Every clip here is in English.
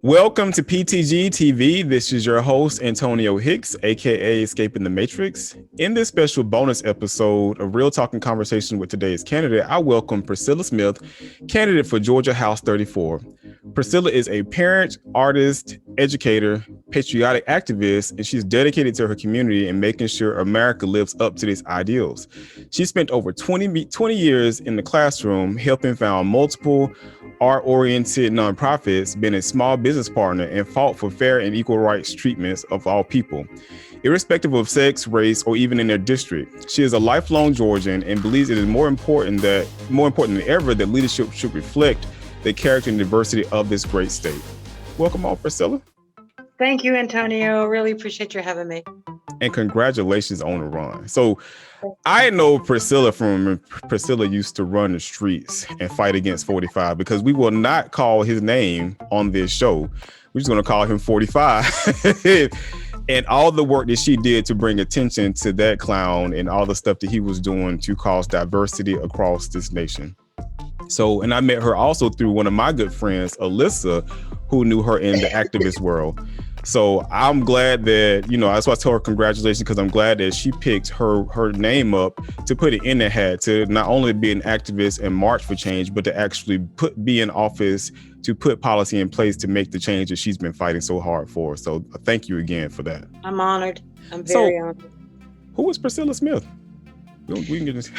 Welcome to PTG TV. This is your host, Antonio Hicks, aka Escaping the Matrix. In this special bonus episode of Real Talking Conversation with today's candidate, I welcome Priscilla Smith, candidate for Georgia House 34. Priscilla is a parent, artist, educator, patriotic activist, and she's dedicated to her community and making sure America lives up to these ideals. She spent over 20 years in the classroom helping found multiple art-oriented nonprofits, been a small business partner, and fought for fair and equal rights treatments of all people, irrespective of sex, race, or even in their district. She is a lifelong Georgian and believes it is more important than ever that leadership should reflect the character and diversity of this great state. Welcome on, Priscilla. Thank you, Antonio. Really appreciate you having me. And congratulations on the run. So I know Priscilla from Priscilla used to run the streets and fight against 45, because we will not call his name on this show. We're just going to call him 45. And all the work that she did to bring attention to that clown and all the stuff that he was doing to cause diversity across this nation. So, and I met her also through one of my good friends, Alyssa, who knew her in the activist world. So I'm glad that, that's why I told her congratulations, because I'm glad that she picked her name up to put it in the hat, to not only be an activist and march for change, but to actually be in office, to put policy in place to make the change that she's been fighting so hard for. So thank you again for that. I'm honored. I'm very honored. Who is Priscilla Smith? We can get this.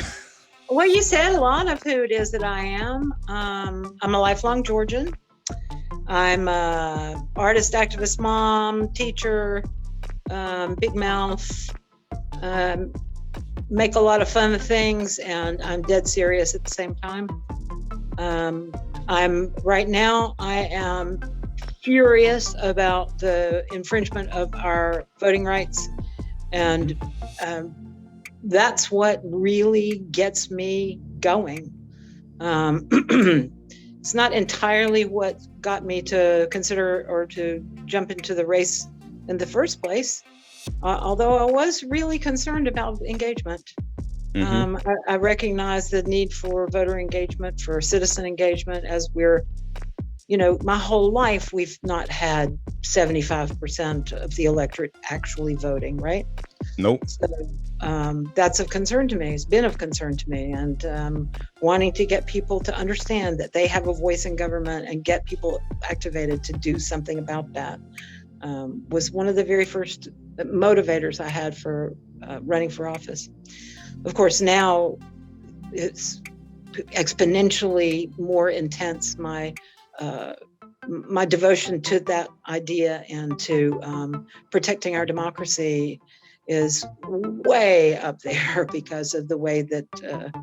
Well, you said a lot of who it is that I am. I'm a lifelong Georgian. I'm a artist, activist, mom, teacher, big mouth, make a lot of fun things, and I'm dead serious at the same time. Right now, I am furious about the infringement of our voting rights, and that's what really gets me going. It's not entirely what got me to consider or to jump into the race in the first place, although I was really concerned about engagement. Mm-hmm. I recognize the need for voter engagement, for citizen engagement, as we're, my whole life, we've not had 75% of the electorate actually voting, right? Nope. So that's of concern to me. It's been of concern to me, and wanting to get people to understand that they have a voice in government and get people activated to do something about that was one of the very first motivators I had for running for office. Of course, now it's exponentially more intense. My devotion to that idea and to protecting our democracy is way up there because of the way that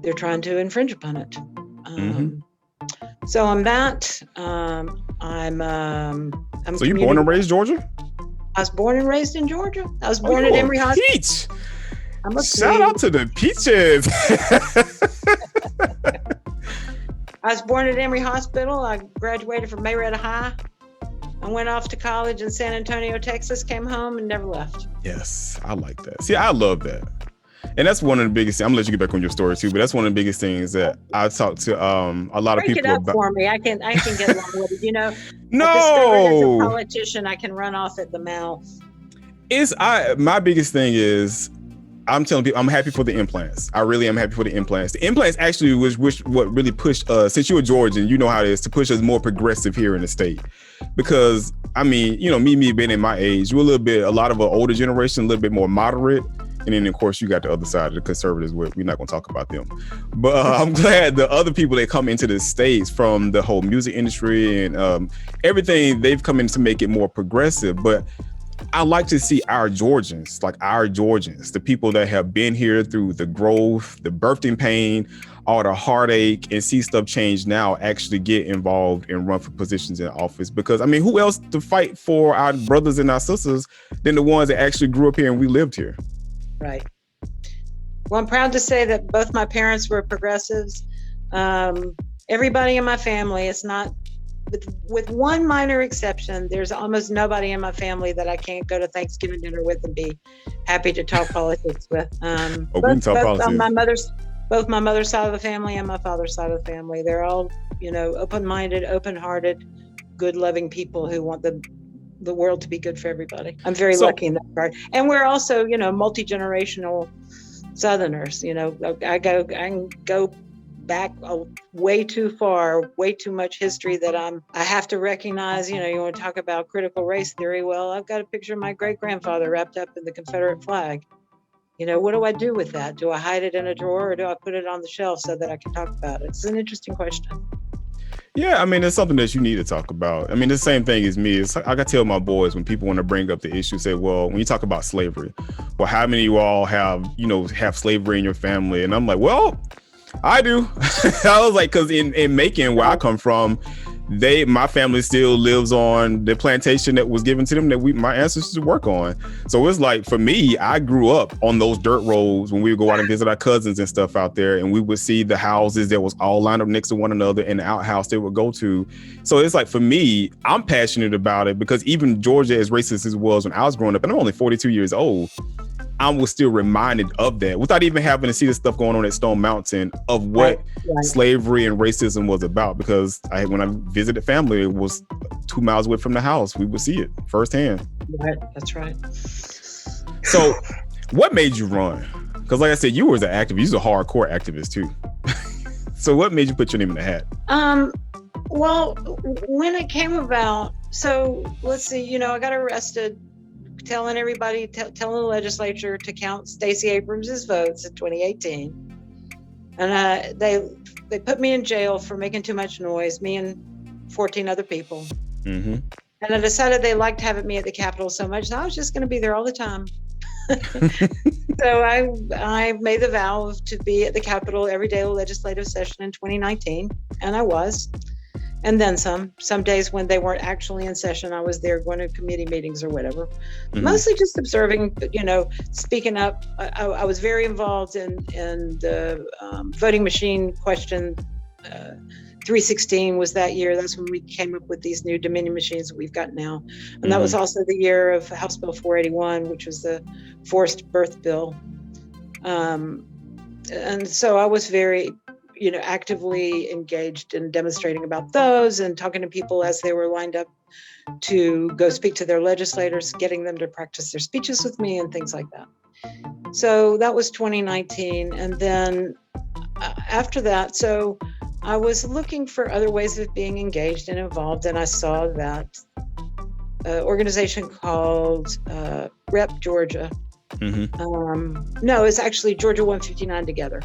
they're trying to infringe upon it. So I'm that. So you're born and raised Georgia? I was born and raised in Georgia. I was born at Emory Hospital. Peach. Shout out to the Peaches. I was born at Emory Hospital. I graduated from Marietta High. I went off to college in San Antonio, Texas, came home and never left. Yes, I like that. See, I love that. And that's one of the biggest things. I'm gonna let you get back on your story too, but that's one of the biggest things that I talk to a lot of people about. Break it up for me. I can get along with it, No. As a politician, I can run off at the mouth. My biggest thing is, I'm telling people I'm happy for the implants. I really am happy for the implants. The implants actually was what really pushed us, since you're a Georgian, you know how it is, to push us more progressive here in the state. Because, me being in my age, we're a lot of an older generation, a little bit more moderate. And then, of course, you got the other side of the conservatives. We're not going to talk about them. But I'm glad the other people that come into the States from the whole music industry and everything, they've come in to make it more progressive. But I like to see our Georgians, the people that have been here through the growth, the birthing pain, all the heartache, and see stuff change now, actually get involved and run for positions in office. Because, who else to fight for our brothers and our sisters than the ones that actually grew up here and we lived here? Right. Well, I'm proud to say that both my parents were progressives. Everybody in my family, it's not, with one minor exception, there's almost nobody in my family that I can't go to Thanksgiving dinner with and be happy to talk politics with. We can talk politics. Both my mother's side of the family and my father's side of the family, they're all, open-minded, open-hearted, good, loving people who want the world to be good for everybody. I'm very So- lucky in that regard. And we're also, multi-generational Southerners. I can go back way too far, way too much history that I have to recognize. You want to talk about critical race theory. Well, I've got a picture of my great-grandfather wrapped up in the Confederate flag. What do I do with that? Do I hide it in a drawer, or do I put it on the shelf so that I can talk about it? It's an interesting question. Yeah, I mean, it's something that you need to talk about. I mean, the same thing as me. It's like, I tell my boys when people want to bring up the issue, say, well, when you talk about slavery, well, how many of you all have slavery in your family? And I'm like, well, I do. I was like, because in Macon, where I come from, my family still lives on the plantation that was given to them that my ancestors work on. So it's like, for me, I grew up on those dirt roads when we would go out and visit our cousins and stuff out there, and we would see the houses that was all lined up next to one another and the outhouse they would go to. So it's like, for me, I'm passionate about it because even Georgia, as racist as it was when I was growing up, and I'm only 42 years old, I was still reminded of that without even having to see the stuff going on at Stone Mountain of what slavery and racism was about. Because when I visited family, it was 2 miles away from the house. We would see it firsthand. Right, that's right. So what made you run? Because like I said, you were an activist. You was a hardcore activist too. So what made you put your name in the hat? Well, when it came about, so let's see, I got arrested telling everybody, telling the legislature to count Stacey Abrams's votes in 2018. And they put me in jail for making too much noise, me and 14 other people. Mm-hmm. And I decided they liked having me at the Capitol so much, so I was just going to be there all the time. So I made the vow to be at the Capitol every day of the legislative session in 2019, and I was. And then some days when they weren't actually in session, I was there going to committee meetings or whatever, mostly just observing, but, speaking up. I was very involved in the voting machine question. 316 was that year. That's when we came up with these new Dominion machines that we've got now. And that was also the year of House Bill 481, which was the forced birth bill. And so I was very actively engaged in demonstrating about those and talking to people as they were lined up to go speak to their legislators, getting them to practice their speeches with me and things like that. So that was 2019. And then after that, so I was looking for other ways of being engaged and involved, and I saw that organization called Rep Georgia. No, it's actually Georgia 159 Together.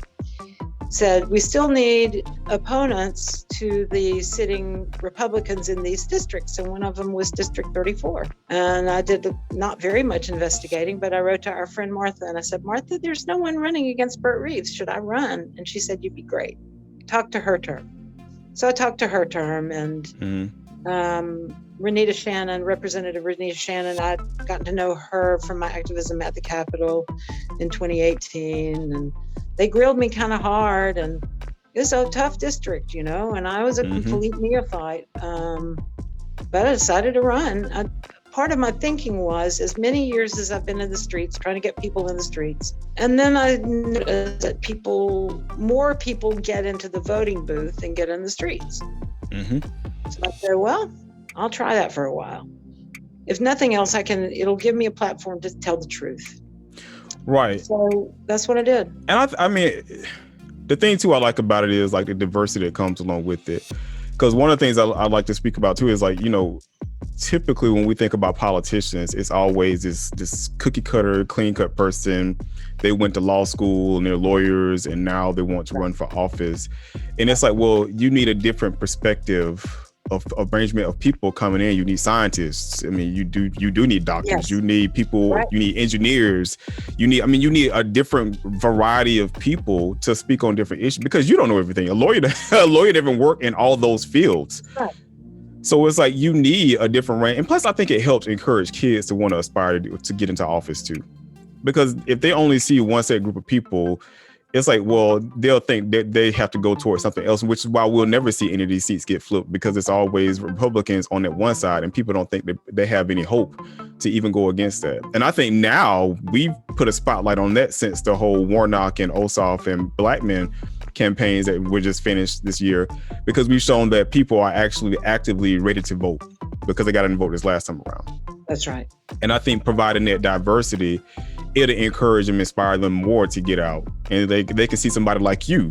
Said we still need opponents to the sitting Republicans in these districts, and one of them was District 34. And I did not very much investigating, but I wrote to our friend Martha, and I said, Martha, there's no one running against Burt Reeves. Should I run? And she said, you'd be great. Talk to her term. So I talked to her term, and Renita Shannon, Representative Renita Shannon, I'd gotten to know her from my activism at the Capitol in 2018, and they grilled me kind of hard, and it was a tough district, and I was a complete neophyte. But I decided to run. Part of my thinking was, as many years as I've been in the streets, trying to get people in the streets, and then I noticed that more people get into the voting booth and get in the streets. So I said, well, I'll try that for a while. If nothing else, it'll give me a platform to tell the truth. Right. So that's what I did. And I mean, the thing too I like about it is like the diversity that comes along with it. Because one of the things I like to speak about too is like, typically when we think about politicians, it's always this cookie cutter, clean cut person. They went to law school and they're lawyers and now they want to run for office. And it's like, well, you need a different perspective of arrangement of people coming in. You need scientists. I mean, you do need doctors. Yes. You need people. Right. You need engineers. You need a different variety of people to speak on different issues because you don't know everything. A lawyer doesn't work in all those fields. Right. So it's like you need a different range. And plus, I think it helps encourage kids to want to aspire to get into office too, because if they only see one set group of people, it's like, well, they'll think that they have to go towards something else, which is why we'll never see any of these seats get flipped, because it's always Republicans on that one side and people don't think that they have any hope to even go against that. And I think now we've put a spotlight on that since the whole Warnock and Ossoff and Blackman campaigns that were just finished this year, because we've shown that people are actually actively ready to vote because they got to vote this last time around. That's right. And I think providing that diversity, it'll encourage them, inspire them more to get out. And they can see somebody like you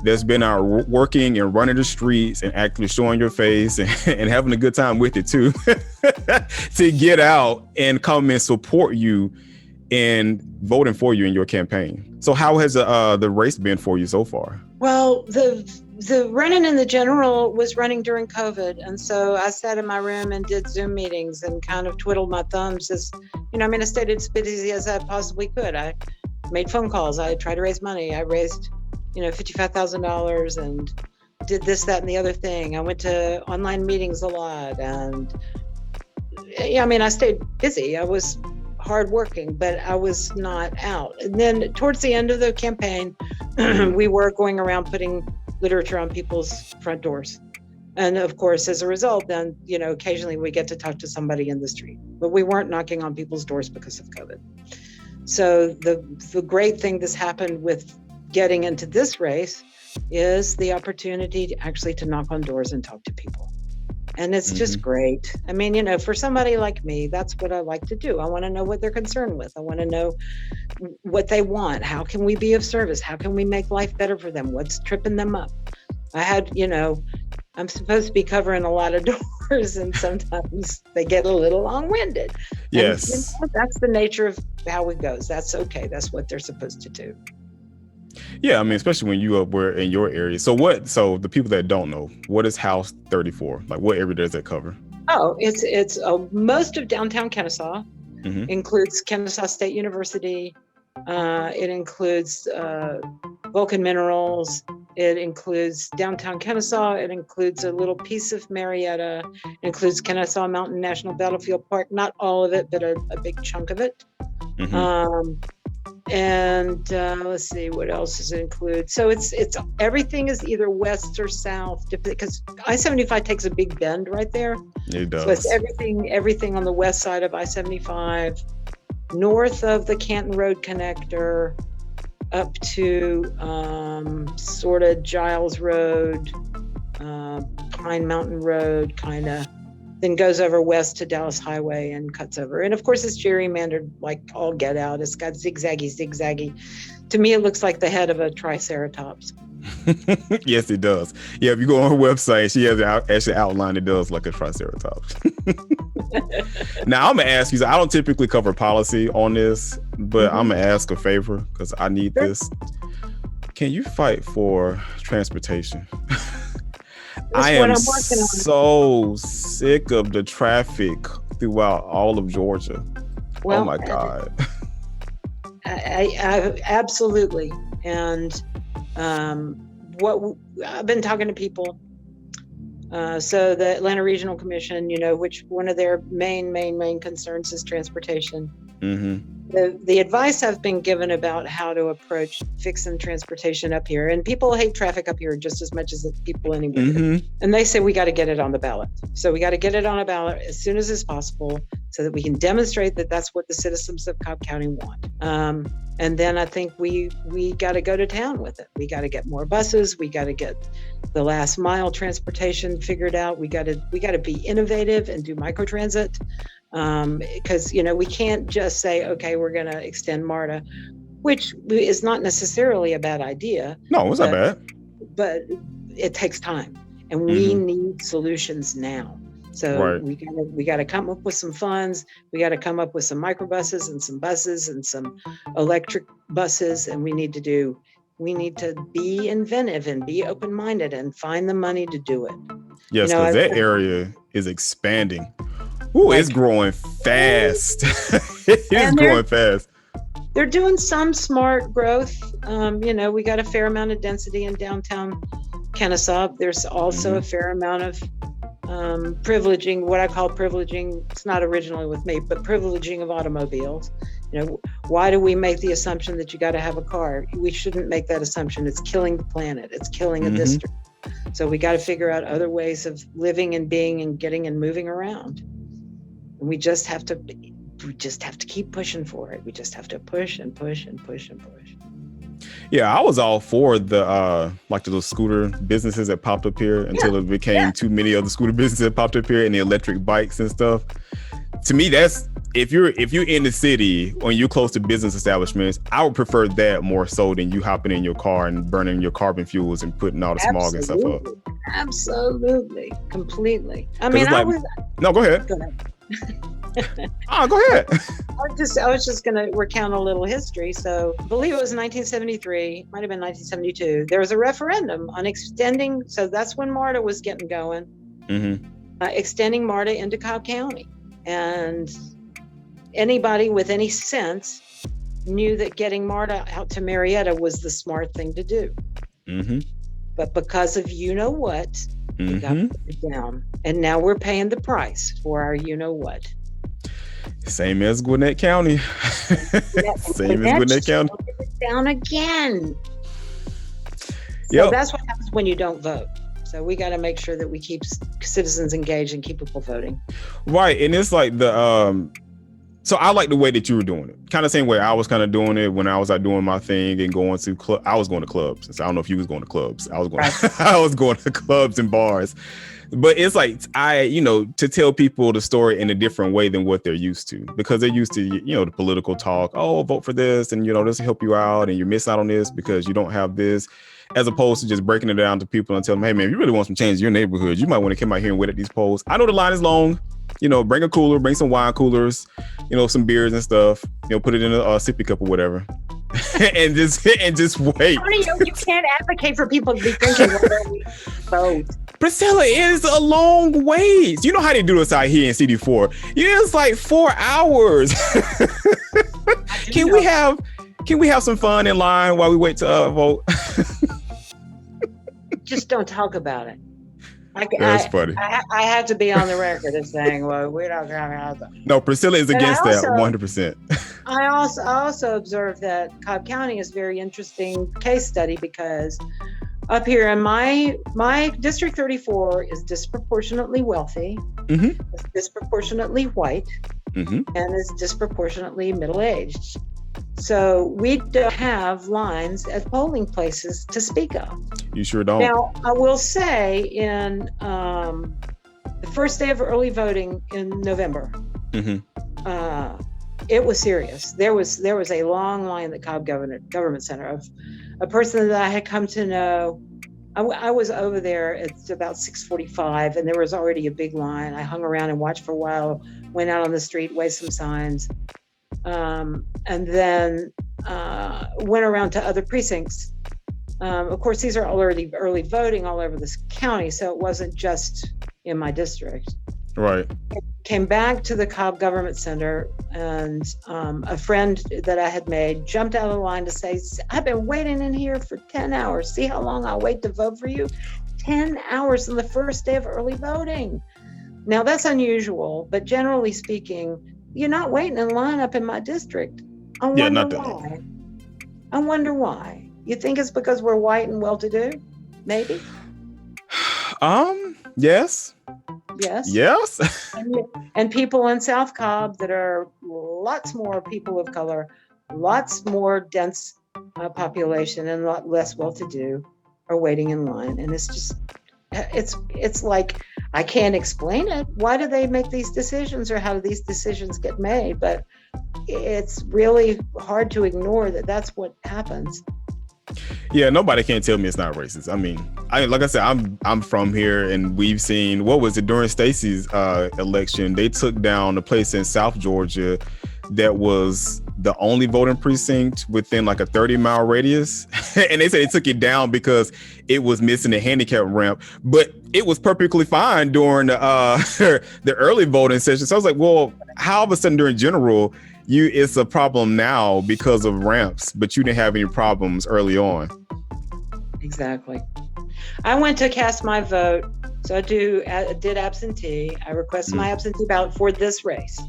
that's been out working and running the streets and actually showing your face and having a good time with it too, to get out and come and support you in voting for you in your campaign. So how has the race been for you so far? Well, the running in the general was running during COVID. And so I sat in my room and did Zoom meetings and kind of twiddled my thumbs as, I stayed as busy as I possibly could. I made phone calls. I tried to raise money. I raised, $55,000 and did this, that, and the other thing. I went to online meetings a lot. And I stayed busy. I was hardworking, but I was not out. And then towards the end of the campaign, we were going around putting literature on people's front doors. And of course, as a result, then, occasionally we get to talk to somebody in the street, but we weren't knocking on people's doors because of COVID. So the great thing that's happened with getting into this race is the opportunity to knock on doors and talk to people. And it's just great. For somebody like me, that's what I like to do. I want to know what they're concerned with. I want to know what they want. How can we be of service? How can we make life better for them? What's tripping them up? I'm supposed to be covering a lot of doors, and sometimes they get a little long-winded. Yes. And, that's the nature of how it goes. That's okay. That's what they're supposed to do. Yeah, especially when you were in your area. So the people that don't know, what is House 34? Like, what area does that cover? Oh, it's most of downtown Kennesaw. Includes Kennesaw State University. It includes Vulcan Minerals. It includes downtown Kennesaw. It includes a little piece of Marietta. It includes Kennesaw Mountain National Battlefield Park. Not all of it, but a big chunk of it. And let's see, what else does it include? So it's everything is either west or south, because I-75 takes a big bend right there. It does. So it's everything on the west side of I-75, north of the Canton Road connector, up to sort of Giles Road, Pine Mountain Road, kind of. Then goes over west to Dallas Highway and cuts over. And of course, it's gerrymandered like all get out. It's got zigzaggy. To me, it looks like the head of a triceratops. Yes, it does. Yeah, if you go on her website, she has actually outlined it does like a triceratops. Now, I'm going to ask you, so I don't typically cover policy on this, but I'm going to ask a favor because I need this. Can you fight for transportation? I am so sick of the traffic throughout all of Georgia. Well, oh my God. I absolutely. And what I've been talking to people. So the Atlanta Regional Commission, which one of their main concerns is transportation. The advice I've been given about how to approach fixing transportation up here, and people hate traffic up here just as much as people anywhere. And they say we got to get it on the ballot. So we got to get it on a ballot as soon as is possible so that we can demonstrate that that's what the citizens of Cobb County want. And then I think we got to go to town with it. We got to get more buses. We got to get the last mile transportation figured out. We got to be innovative and do microtransit. Because we can't just say, okay, we're going to extend MARTA, which is not necessarily a bad idea. No, it's not bad. But it takes time, and we need solutions now. So we got to come up with some funds. We got to come up with some microbuses and some buses and some electric buses, and we need to be inventive and be open-minded and find the money to do it. Yes, because that area is expanding. Ooh, it's growing fast. It's growing fast. They're doing some smart growth. We got a fair amount of density in downtown Kennesaw. There's also a fair amount of privileging, what I call privileging. It's not originally with me, but privileging of automobiles. Why do we make the assumption that you got to have a car? We shouldn't make that assumption. It's killing the planet. It's killing a district. So we got to figure out other ways of living and being and getting and moving around. And we just have to keep pushing for it. We just have to push and push and push and push. Yeah, I was all for the like the little scooter businesses that popped up here until it became too many other scooter businesses that popped up here and the electric bikes and stuff. To me, that's if you're in the city or you're close to business establishments, I would prefer that more so than you hopping in your car and burning your carbon fuels and putting all the smog and stuff up. Absolutely, completely. I mean, No, go ahead. Go ahead. Go ahead. I was just going to recount a little history. So I believe it was 1973, might have been 1972. There was a referendum on extending. So that's when MARTA was getting going, extending MARTA into Cobb County. And anybody with any sense knew that getting MARTA out to Marietta was the smart thing to do. But because of you-know-what, we got it down. And now we're paying the price for our you-know-what. Same as Gwinnett County. Same as Gwinnett County. Down again. So that's what happens when you don't vote. So we got to make sure that we keep citizens engaged and keep people voting. Right. And it's like so I like the way that you were doing it. Kind of same way I was kind of doing it when I was out doing my thing and going to I was going to clubs. So I don't know if you was going to clubs. I was going to clubs and bars. But it's like to tell people the story in a different way than what they're used to, because they're used to, the political talk. Oh, vote for this. And, this will help you out. And you're missing out on this because you don't have this, as opposed to just breaking it down to people and telling them, hey, man, if you really want some change in your neighborhood, you might want to come out here and wait at these polls. I know the line is long. Bring a cooler, bring some wine coolers, some beers and stuff, put it in a sippy cup or whatever. and just wait. Tony, you can't advocate for people to be drinking whatever we vote. Priscilla, it is a long wait. You know how they do this out here in CD4. It's like 4 hours. Can we have some fun in line while we wait to vote? Just don't talk about it. That's funny. I have to be on the record as saying, well, we're not going to have that. No, Priscilla is against that 100%. I also observed that Cobb County is a very interesting case study, because up here in my District 34 is disproportionately wealthy, is disproportionately white, and is disproportionately middle-aged. So we don't have lines at polling places to speak of. You sure don't. Now, I will say in the first day of early voting in November, it was serious. There was a long line at the Cobb Government Center of a person that I had come to know. I was over there at about 6:45, and there was already a big line. I hung around and watched for a while, went out on the street, waved some signs. And then went around to other precincts. Of course, these are already early voting all over this county, so it wasn't just in my district. Right. Came back to the Cobb Government Center, and a friend that I had made jumped out of the line to say, I've been waiting in here for 10 hours. See how long I'll wait to vote for you? 10 hours on the first day of early voting. Now, that's unusual, but generally speaking, you're not waiting in line up in my district. I wonder why. You think it's because we're white and well-to-do? Maybe. Yes. Yes. And people in South Cobb that are lots more people of color, lots more dense population, and a lot less well-to-do are waiting in line. And it's like, I can't explain it. Why do they make these decisions, or how do these decisions get made? But it's really hard to ignore that that's what happens. Yeah, nobody can tell me it's not racist. I mean, like I said, I'm from here, and we've seen, what was it, during Stacey's election, they took down a place in South Georgia that was the only voting precinct within like a 30-mile radius. And they said they took it down because it was missing a handicap ramp, but it was perfectly fine during the early voting session. So I was like, well, how all of a sudden during general, it's a problem now because of ramps, but you didn't have any problems early on. Exactly. I went to cast my vote. So I did absentee. I requested my absentee ballot for this race.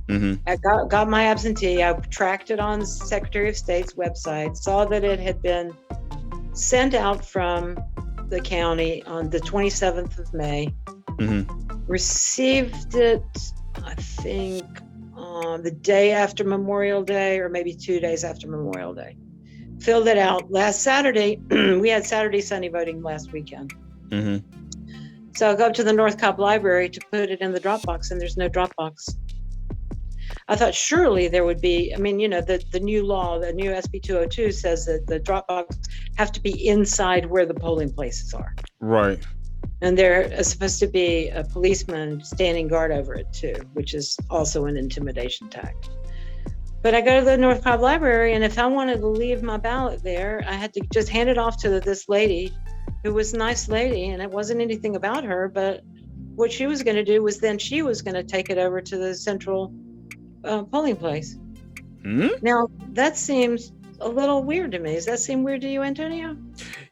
I got my absentee. I tracked it on the Secretary of State's website, saw that it had been sent out from the county on the 27th of May. Received it, I think, the day after Memorial Day, or maybe 2 days after Memorial Day. filled it out last Saturday. We had Saturday Sunday voting last weekend. Mm-hmm. So I go up to the North Cobb Library to put it in the drop box, and there's no drop box. I thought surely there would be, I mean, the new law, the new SB 202 says that the drop box have to be inside where the polling places are. Right. And there is supposed to be a policeman standing guard over it too, which is also an intimidation tactic. But I go to the North Cobb Library, and if I wanted to leave my ballot there, I had to just hand it off to this lady who was a nice lady, and it wasn't anything about her, but what she was going to do was then she was going to take it over to the central polling place. Mm-hmm. Now, that seems a little weird to me. Does that seem weird to you, Antonio?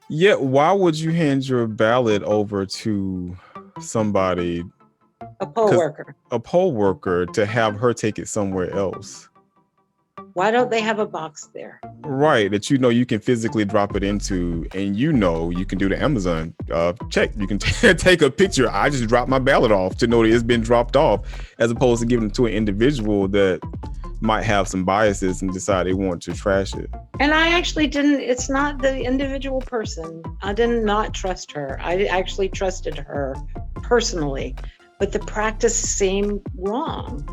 Yeah. Why would you hand your ballot over to somebody, A poll worker. a poll worker, to have her take it somewhere else? Why don't they have a box there? Right, that you can physically drop it into, and you can do the Amazon check. You can take a picture. I just dropped my ballot off to know that it's been dropped off, as opposed to giving it to an individual that might have some biases and decide they want to trash it. And I actually didn't, it's not the individual person. I did not trust her. I actually trusted her personally, but the practice seemed wrong.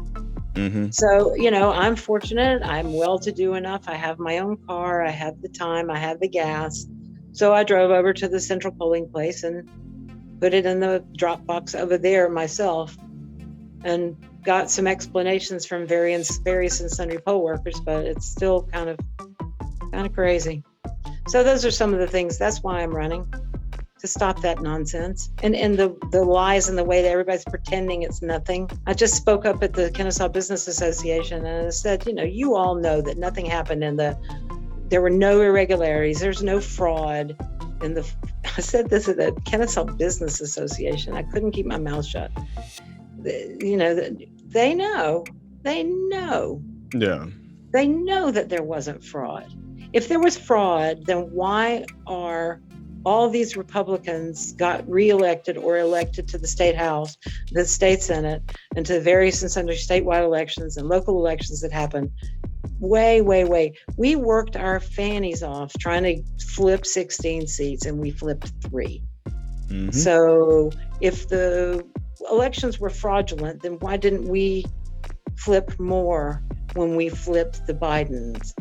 Mm-hmm. So, I'm fortunate. I'm well-to-do enough. I have my own car. I have the time. I have the gas. So I drove over to the central polling place and put it in the drop box over there myself, and got some explanations from various and sundry poll workers, but it's still kind of crazy. So those are some of the things. That's why I'm running, to stop that nonsense and the lies and the way that everybody's pretending it's nothing. I just spoke up at the Kennesaw Business Association, and I said, you all know that nothing happened there were no irregularities. There's no fraud I said this at the Kennesaw Business Association. I couldn't keep my mouth shut. They know. Yeah. They know that there wasn't fraud. If there was fraud, then why are all these Republicans got reelected or elected to the state house, the state senate, and to the various and sundry statewide elections and local elections that happened? Way. We worked our fannies off trying to flip 16 seats, and we flipped 3. Mm-hmm. So if the elections were fraudulent, then why didn't we flip more when we flipped the Bidens?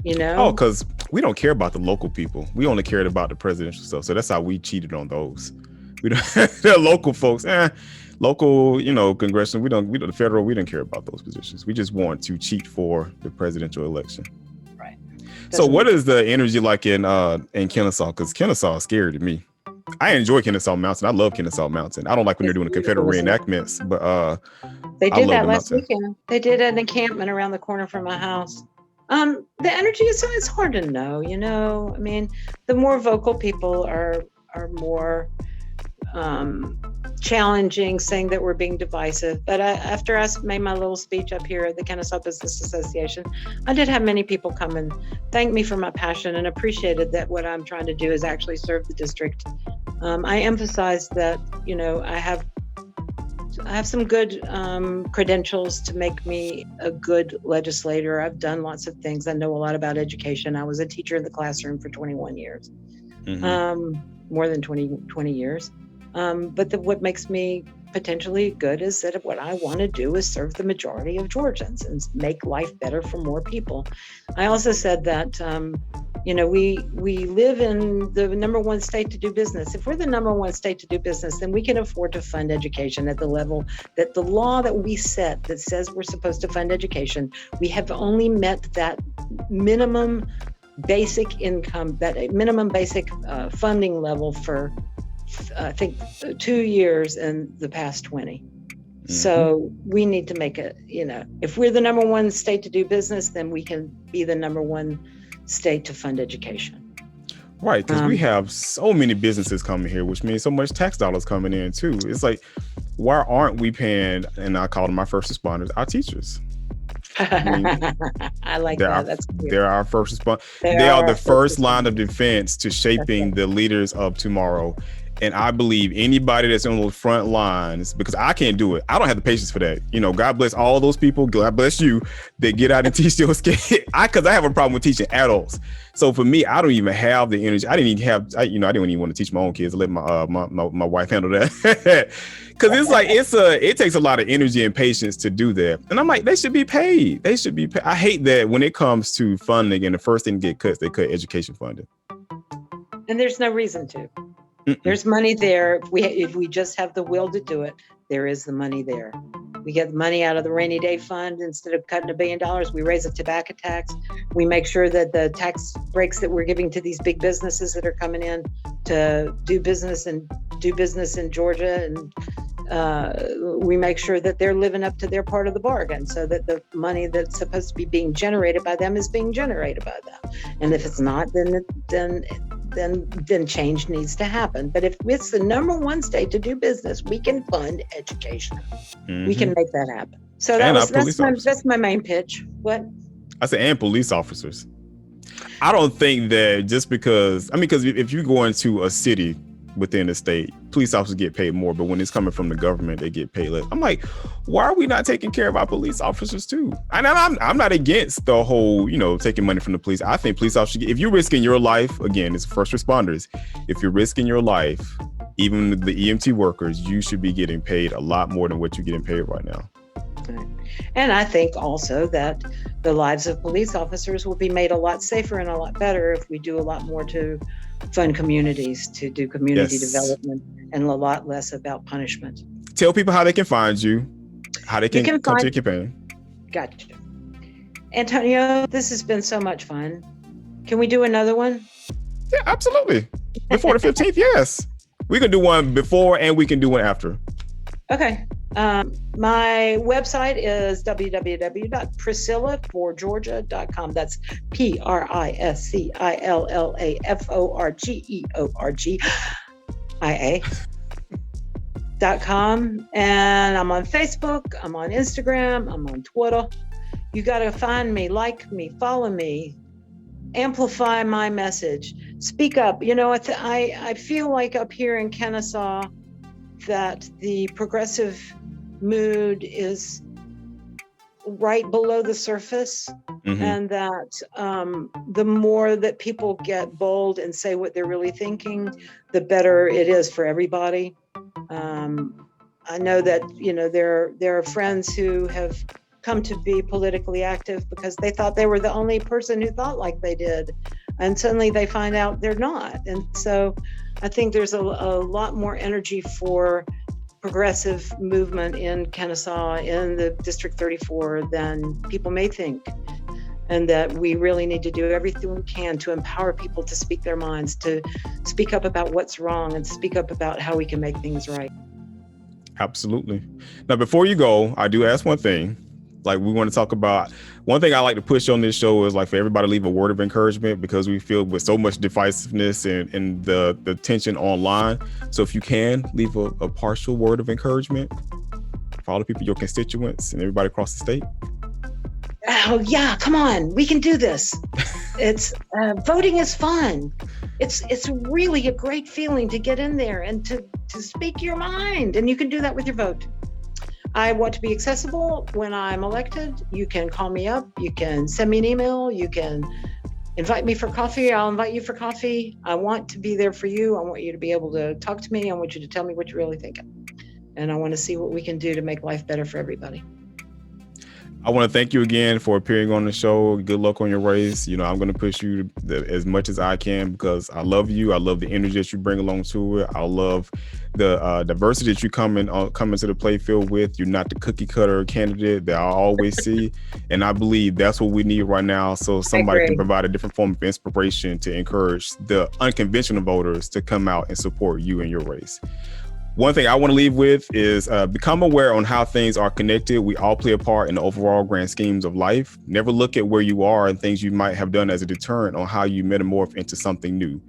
Oh, because we don't care about the local people. We only cared about the presidential stuff. So that's how we cheated on those. We don't. The local folks, local, congressional. The federal. We don't care about those positions. We just want to cheat for the presidential election. Right. So what is the energy like in Kennesaw? Because Kennesaw is scary to me. I enjoy Kennesaw Mountain. I love Kennesaw Mountain. I don't like when they're doing the Confederate reenactments, but they did that last weekend. They did an encampment around the corner from my house. The energy it's hard to know, I mean, the more vocal people are more challenging, saying that we're being divisive. But after I made my little speech up here at the Kennesaw Business Association, I did have many people come and thank me for my passion and appreciated that what I'm trying to do is actually serve the district. I emphasized that, I have some good credentials to make me a good legislator. I've done lots of things. I know a lot about education. I was a teacher in the classroom for 21 years, more than 20 years. But what makes me potentially good is that what I want to do is serve the majority of Georgians and make life better for more people. I also said that, we live in the number one state to do business. If we're the number one state to do business, then we can afford to fund education at the level that the law that we set that says we're supposed to fund education. We have only met that minimum basic income, that minimum basic funding level for, I think, 2 years in the past 20. Mm-hmm. So we need to make it, if we're the number one state to do business, then we can be the number one state to fund education. Right, because we have so many businesses coming here, which means so much tax dollars coming in too. It's like, why aren't we paying, and I call them our first responders, our teachers? I like that. That's cute. They're our first responders. They are the first line of defense to shaping the leaders of tomorrow. And I believe anybody that's on those front lines, because I can't do it. I don't have the patience for that. You know, God bless all those people. God bless you that get out and teach those kids. Because I have a problem with teaching adults. So for me, I don't even have the energy. I didn't even have, I didn't even want to teach my own kids. I let my wife handle that. Because it's like, it takes a lot of energy and patience to do that. And I'm like, they should be paid. They should be paid. I hate that when it comes to funding and the first thing to get cut, they cut education funding. And there's no reason to. There's money there. If we just have the will to do it, there is the money there. We get the money out of the rainy day fund. Instead of cutting $1 billion, we raise a tobacco tax. We make sure that the tax breaks that we're giving to these big businesses that are coming in to do business in Georgia, and we make sure that they're living up to their part of the bargain, so that the money that's supposed to be being generated by them is being generated by them. And if it's not, then change needs to happen. But if it's the number one state to do business, we can fund education. We can make that happen. So that's my main pitch. What? I said, and police officers. I don't think that just because if you go into a city within the state, police officers get paid more, but when it's coming from the government, they get paid less. I'm like, why are we not taking care of our police officers too? And I'm not against the whole, taking money from the police. I think police officers, if you're risking your life, again, it's first responders. If you're risking your life, even the EMT workers, you should be getting paid a lot more than what you're getting paid right now. And I think also that the lives of police officers will be made a lot safer and a lot better if we do a lot more to fund communities, to do community development, and a lot less about punishment. Tell people how they can find you, how they can come to your campaign. Gotcha. Antonio, this has been so much fun. Can we do another one? Yeah, absolutely. Before the 15th, yes. We can do one before and we can do one after. Okay. My website is www.priscillaforgeorgia.com. That's PriscillaForGeorgia.com. And I'm on Facebook, I'm on Instagram, I'm on Twitter. You got to find me, like me, follow me, amplify my message, speak up. I feel like up here in Kennesaw that the progressive mood is right below the surface, and that the more that people get bold and say what they're really thinking, the better it is for everybody. I know that there are friends who have come to be politically active because they thought they were the only person who thought like they did, and suddenly they find out they're not. And so I think there's a lot more energy for progressive movement in Kennesaw, in the District 34, than people may think. And that we really need to do everything we can to empower people to speak their minds, to speak up about what's wrong, and speak up about how we can make things right. Absolutely. Now, before you go, I do ask one thing. Like, we want to talk about one thing I like to push on this show is like for everybody to leave a word of encouragement, because we feel with so much divisiveness and the tension online. So if you can leave a partial word of encouragement for all the people, your constituents and everybody across the state. Oh yeah, come on, we can do this. It's voting is fun. It's really a great feeling to get in there and to speak your mind, and you can do that with your vote. I want to be accessible when I'm elected. You can call me up, you can send me an email, you can invite me for coffee, I'll invite you for coffee. I want to be there for you. I want you to be able to talk to me. I want you to tell me what you're really thinking. And I want to see what we can do to make life better for everybody. I want to thank you again for appearing on the show. Good luck on your race. I'm going to push you as much as I can because I love you. I love the energy that you bring along to it. I love the diversity that you come into the play field with. You're not the cookie cutter candidate that I always see. And I believe that's what we need right now. So somebody can provide a different form of inspiration to encourage the unconventional voters to come out and support you in your race. One thing I want to leave with is become aware on how things are connected. We all play a part in the overall grand schemes of life. Never look at where you are and things you might have done as a deterrent on how you metamorph into something new.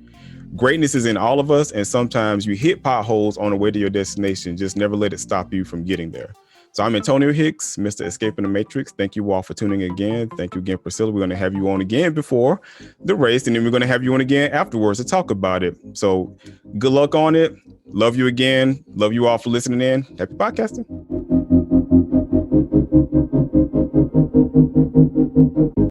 Greatness is in all of us, and sometimes you hit potholes on the way to your destination. Just never let it stop you from getting there. So I'm Antonio Hicks, Mr. Escaping the Matrix. Thank you all for tuning in again. Thank you again, Priscilla. We're going to have you on again before the race, and then we're going to have you on again afterwards to talk about it. So good luck on it. Love you again. Love you all for listening in. Happy podcasting.